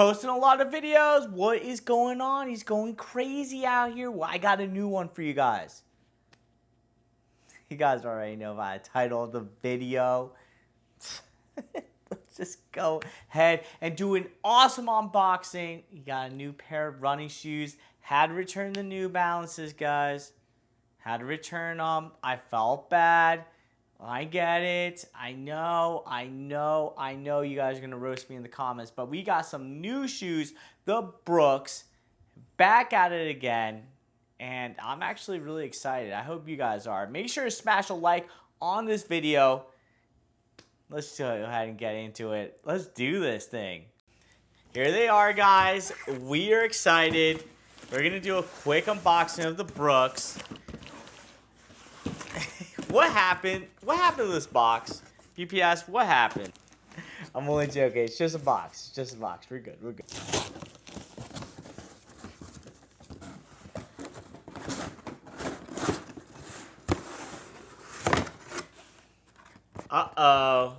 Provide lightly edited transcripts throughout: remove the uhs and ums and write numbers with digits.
Posting a lot of videos. What is going on? He's going crazy out here. Well, I got a new one for you guys. You guys already know by the title of the video. Let's just go ahead and do an awesome unboxing. You got a new pair of running shoes. Had to return the New Balances, guys. Had to return them. I felt bad. I get it. I know you guys are going to roast me in the comments, but we got some new shoes, the Brooks, back at it again, and I'm actually really excited. I hope you guys are. Make sure to smash a like on this video. Let's go ahead and get into it. Let's do this thing. Here they are, guys. We are excited. We're going to do a quick unboxing of the Brooks. What happened? What happened to this box? UPS, what happened? I'm only joking. It's just a box. It's just a box. We're good. We're good. Uh-oh.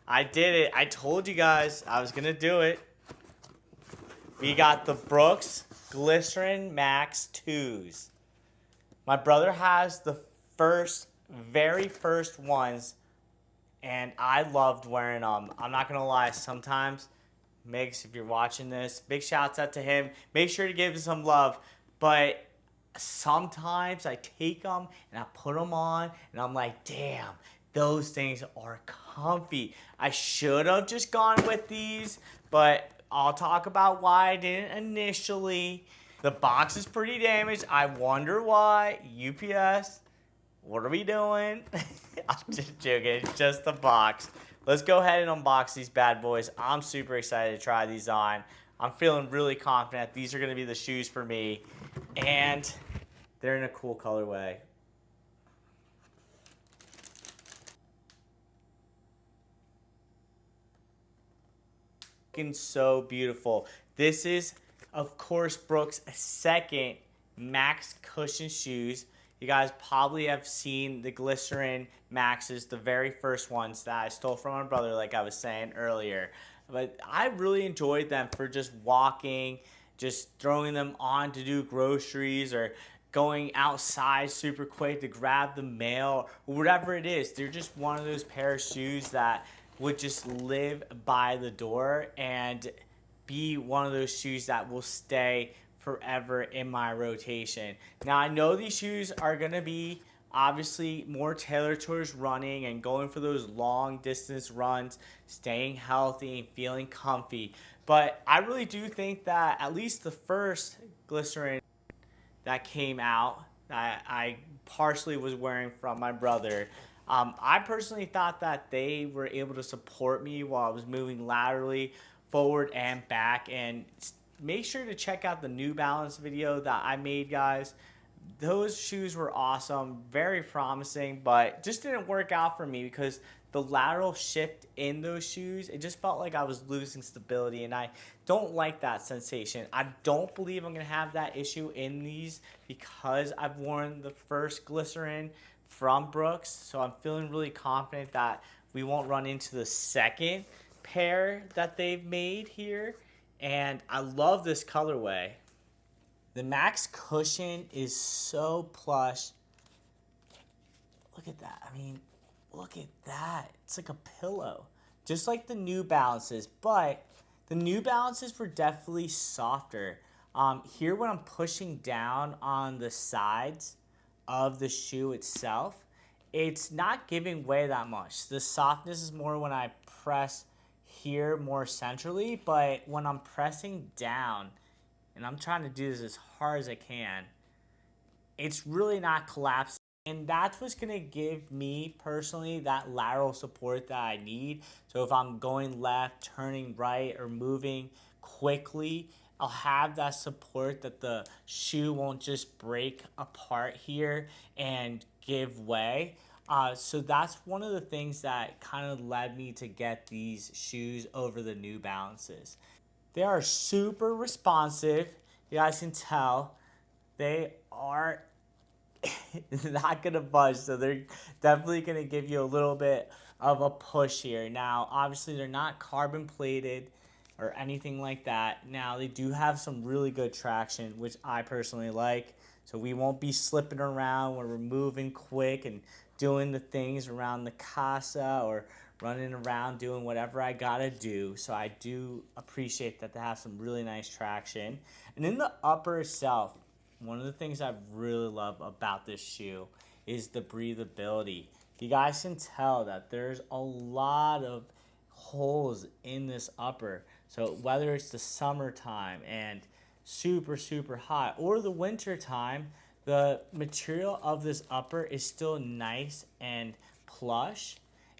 I did it. I told you guys I was going to do it. We got the Brooks Glycerin Max 2s. My brother has the very first ones, and I loved wearing them. I'm not gonna lie, sometimes, Migs, if you're watching this, big shouts out to him. Make sure to give him some love. But sometimes I take them and I put them on, and I'm like, damn, those things are comfy. I should have just gone with these, but I'll talk about why I didn't initially. The box is pretty damaged. I wonder why. UPS, what are we doing? I'm just joking. It's just the box. Let's go ahead and unbox these bad boys. I'm super excited to try these on. I'm feeling really confident. These are going to be the shoes for me. And they're in a cool colorway. Looking so beautiful. This is, of course, Brooks' second Max Cushion shoes. You guys probably have seen the Glycerin Maxes, the very first ones that I stole from my brother, like I was saying earlier. But I really enjoyed them for just walking, just throwing them on to do groceries, or going outside super quick to grab the mail, or whatever it is. They're just one of those pair of shoes that would just live by the door and be one of those shoes that will stay forever in my rotation. Now, I know these shoes are going to be obviously more tailored towards running and going for those long distance runs, staying healthy and feeling comfy. But I really do think that at least the first Glycerin that came out that I partially was wearing from my brother, I personally thought that they were able to support me while I was moving laterally, forward and back. And make sure to check out the New Balance video that I made, guys. Those shoes were awesome, very promising, but just didn't work out for me because the lateral shift in those shoes, it just felt like I was losing stability, and I don't like that sensation. I don't believe I'm going to have that issue in these because I've worn the first Glycerin from Brooks, so I'm feeling really confident that we won't run into the second pair that they've made here. And I love this colorway. The Max Cushion is so plush. Look at that. I mean, look at that. It's like a pillow. Just like the New Balances, but the New Balances were definitely softer. Here when I'm pushing down on the sides of the shoe itself, it's not giving way that much. The softness is more when I press here more centrally, but when I'm pressing down and I'm trying to do this as hard as I can, it's really not collapsing. And that's what's going to give me personally that lateral support that I need. So if I'm going left, turning right, or moving quickly, I'll have that support that the shoe won't just break apart here and give way. So that's one of the things that kind of led me to get these shoes over the New Balances. They are super responsive. You guys can tell they are not going to budge, so they're definitely going to give you a little bit of a push here. Now, obviously, they're not carbon plated. or anything like that. Now, they do have some really good traction, which I personally like. So we won't be slipping around when we're moving quick and doing the things around the casa or running around doing whatever I gotta do. So I do appreciate that they have some really nice traction. And in the upper itself, one of the things I really love about this shoe is the breathability. You guys can tell that there's a lot of holes in this upper. So whether it's the summertime and super hot or the winter time, the material of this upper is still nice and plush,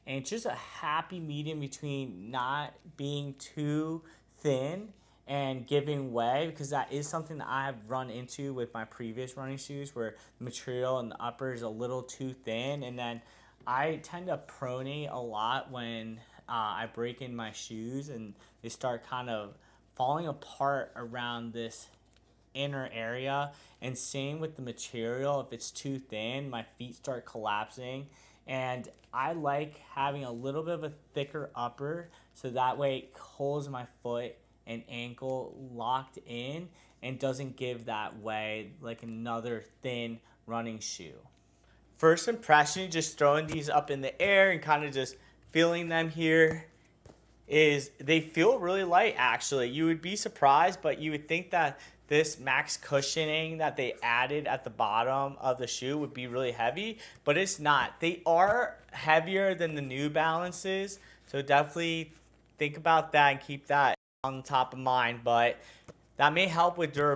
and it's just a happy medium between not being too thin and giving way, because that is something that I have run into with my previous running shoes where the material in the upper is a little too thin, and then I tend to pronate a lot when I break in my shoes and they start kind of falling apart around this inner area. And same with the material, if it's too thin, my feet start collapsing. And I like having a little bit of a thicker upper so that way it holds my foot and ankle locked in and doesn't give that way like another thin running shoe. First impression, just throwing these up in the air and kind of just feeling them here, is they feel really light actually. You would be surprised, but you would think that this max cushioning that they added at the bottom of the shoe would be really heavy, but it's not. They are heavier than the New Balances, so definitely think about that and keep that on top of mind, but that may help with durability.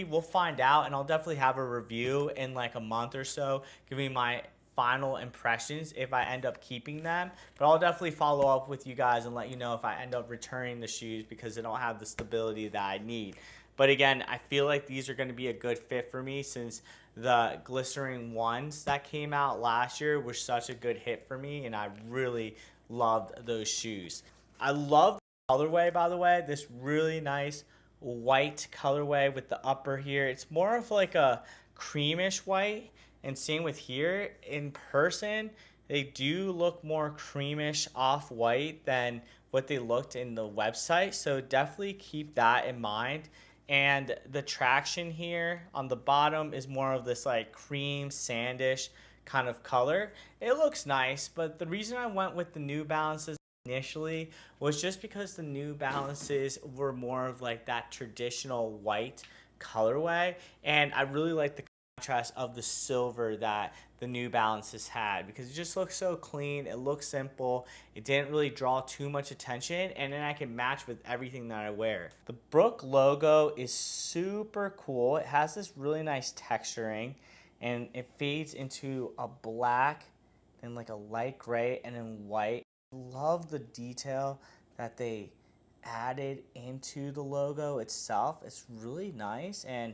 We'll find out, and I'll definitely have a review in like a month or so, giving my final impressions if I end up keeping them. But I'll definitely follow up with you guys and let you know if I end up returning the shoes because they don't have the stability that I need. But again, I feel like these are going to be a good fit for me since the Glycerin ones that came out last year were such a good hit for me, and I really loved those shoes. I love the colorway, by the way, this really nice white colorway with the upper here. It's more of like a creamish white, and same with here. In person, they do look more creamish off-white than what they looked in the website, so definitely keep that in mind. And the traction here on the bottom is more of this like cream sandish kind of color. It looks nice, but the reason I went with the New Balances initially was just because the New Balances were more of like that traditional white colorway, and I really like the contrast of the silver that the New Balances had because it just looks so clean. It looks simple. It didn't really draw too much attention, and then I can match with everything that I wear. The Brook logo is super cool. It has this really nice texturing, and it fades into a black and like a light gray and then white. Love the detail that they added into the logo itself. It's really nice, and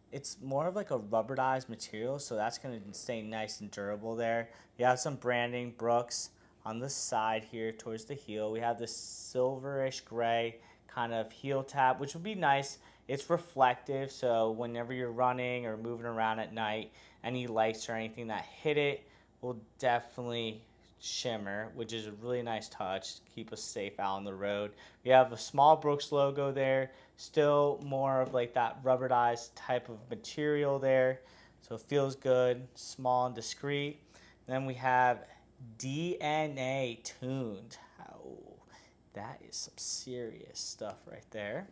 it's more of like a rubberized material, so that's going to stay nice and durable there. You have some branding, Brooks, on the side here towards the heel. We have this silverish gray kind of heel tab, which would be nice. It's reflective, so whenever you're running or moving around at night, any lights or anything that hit it will definitely shimmer, which is a really nice touch to keep us safe out on the road. We have a small Brooks logo there, still more of like that rubberized type of material there, so it feels good, small and discreet. Then we have DNA tuned. Oh, that is some serious stuff right there.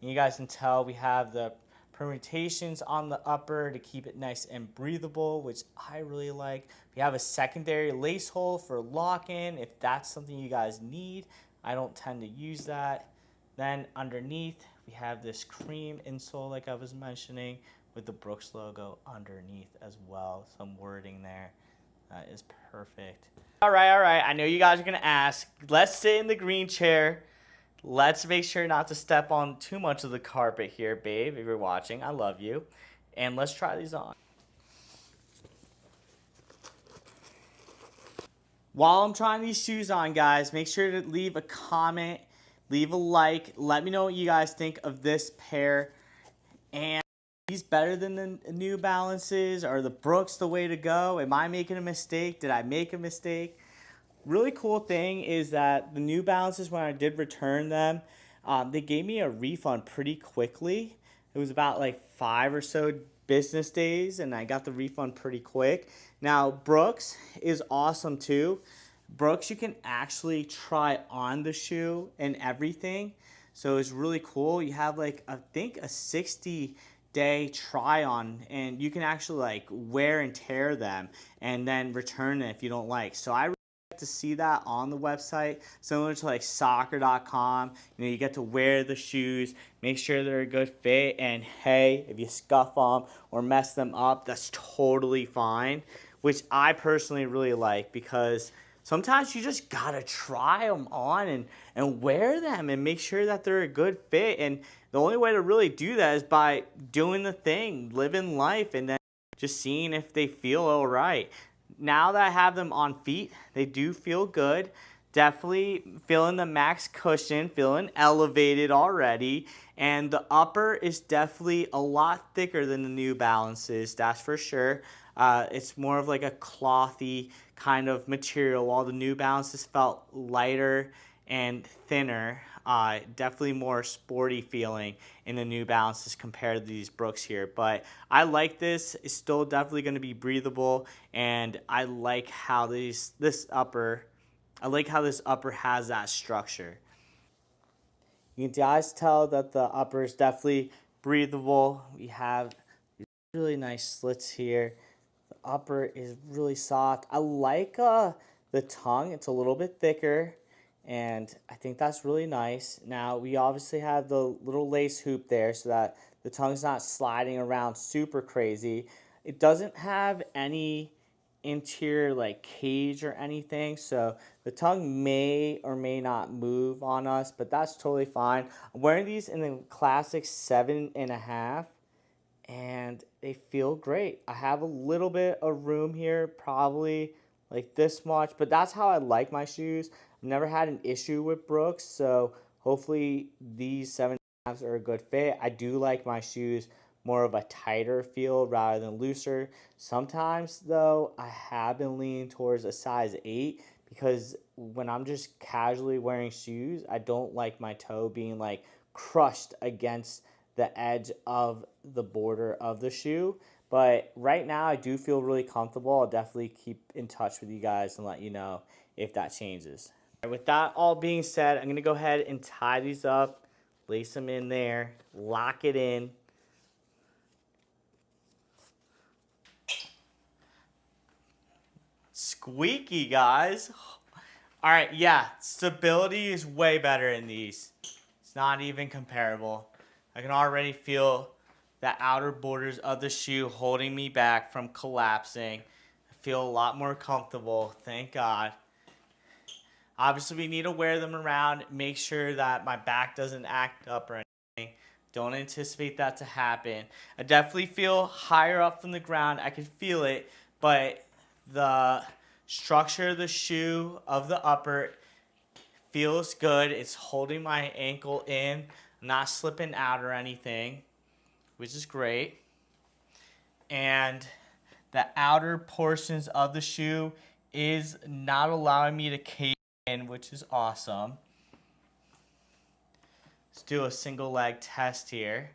And you guys can tell we have the permutations on the upper to keep it nice and breathable, which I really like. We have a secondary lace hole for lock-in if that's something you guys need. I don't tend to use that. Then underneath, we have this cream insole like I was mentioning with the Brooks logo underneath as well. Some wording there. That is perfect. All right. I know you guys are going to ask. Let's sit in the green chair. Let's make sure not to step on too much of the carpet here, babe, if you're watching. I love you. And let's try these on. While I'm trying these shoes on, guys, make sure to leave a comment, leave a like. Let me know what you guys think of this pair. And are these better than the New Balances? Are the Brooks the way to go? Am I making a mistake? Did I make a mistake? Really cool thing is that the New Balances, when I did return them, They gave me a refund pretty quickly. It was about like 5 or so business days, and I got the refund pretty quick. Now, Brooks is awesome too. Brooks, you can actually try on the shoe and everything. So it's really cool. You have like, I think, a 60-day try on, and you can actually like wear and tear them and then return it if you don't like. So I to see that on the website, similar to like soccer.com. You know, you get to wear the shoes, make sure they're a good fit, and hey, if you scuff them or mess them up, that's totally fine, which I personally really like, because sometimes you just gotta try them on and wear them and make sure that they're a good fit. And the only way to really do that is by doing the thing, living life, and then just seeing if they feel all right. Now that I have them on feet, they do feel good. Definitely feeling the max cushion, feeling elevated already. And the upper is definitely a lot thicker than the New Balances, that's for sure. It's more of like a clothy kind of material, while the New Balances felt lighter and thinner. Definitely more sporty feeling in the New Balances compared to these Brooks here. But I like this. It's still definitely going to be breathable, and I like how this upper has that structure. You can guys tell that the upper is definitely breathable. We have really nice slits here. The upper is really soft. I like the tongue. It's a little bit thicker, and I think that's really nice. Now, we obviously have the little lace hoop there so that the tongue's not sliding around super crazy. It doesn't have any interior like cage or anything, so the tongue may or may not move on us, but that's totally fine. I'm wearing these in the classic 7.5, and they feel great. I have a little bit of room here, probably like this much, but that's how I like my shoes. I've never had an issue with Brooks, so hopefully these 7.5s are a good fit. I do like my shoes more of a tighter feel rather than looser. Sometimes though, I have been leaning towards a size 8, because when I'm just casually wearing shoes, I don't like my toe being like crushed against the edge of the border of the shoe. But right now, I do feel really comfortable. I'll definitely keep in touch with you guys and let you know if that changes. With that all being said, I'm going to go ahead and tie these up, lace them in there, lock it in. Squeaky, guys. All right, yeah, stability is way better in these. It's not even comparable. I can already feel the outer borders of the shoe holding me back from collapsing. I feel a lot more comfortable, thank God. Obviously, we need to wear them around, make sure that my back doesn't act up or anything. Don't anticipate that to happen. I definitely feel higher up from the ground. I can feel it, but the structure of the shoe of the upper feels good. It's holding my ankle in, not slipping out or anything, which is great. And the outer portions of the shoe is not allowing me to cave in, which is awesome. Let's do a single leg test here.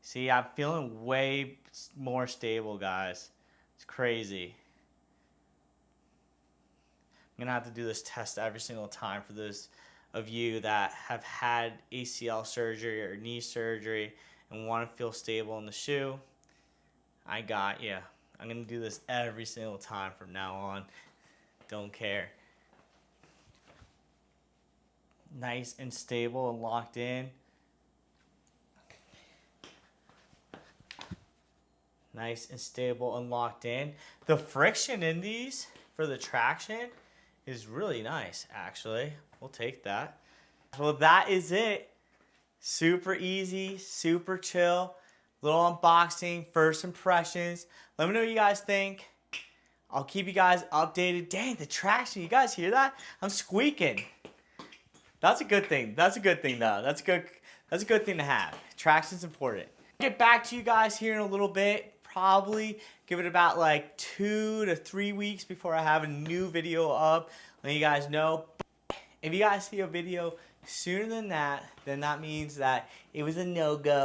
See, I'm feeling way more stable, guys. It's crazy. I'm going to have to do this test every single time for those of you that have had ACL surgery or knee surgery and want to feel stable in the shoe. I got you. I'm going to do this every single time from now on. Don't care. Nice and stable and locked in. Nice and stable and locked in. The friction in these for the traction is really nice, actually. We'll take that. Well, that is it. Super easy, super chill. Little unboxing, first impressions. Let me know what you guys think. I'll keep you guys updated. Dang, the traction. You guys hear that? I'm squeaking. That's a good thing. That's a good thing, though. That's a good thing to have. Traction's important. I'll get back to you guys here in a little bit. Probably give it about like 2 to 3 weeks before I have a new video up. Let you guys know. If you guys see a video sooner than that, then that means that it was a no-go.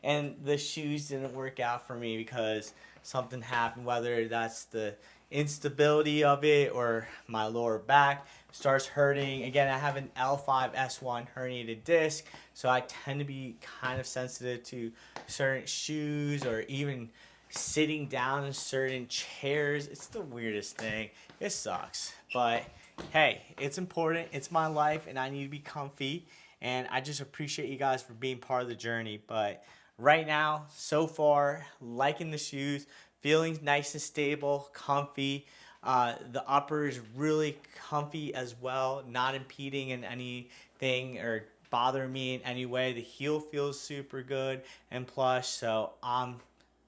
And the shoes didn't work out for me because something happened, whether that's the instability of it or my lower back starts hurting. Again, I have an L5S1 herniated disc, so I tend to be kind of sensitive to certain shoes or even sitting down in certain chairs. It's the weirdest thing. It sucks, but hey, it's important. It's my life, and I need to be comfy. And I just appreciate you guys for being part of the journey. But right now, so far, liking the shoes, feeling nice and stable, comfy. The upper is really comfy as well, not impeding in anything or bothering me in any way. The heel feels super good and plush, so I'm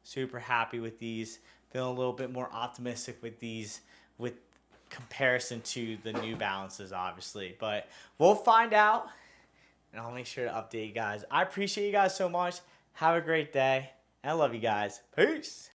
super happy with these. Feeling a little bit more optimistic with these, with comparison to the New Balances, obviously. But we'll find out, and I'll make sure to update you guys. I appreciate you guys so much. Have a great day. And I love you guys. Peace.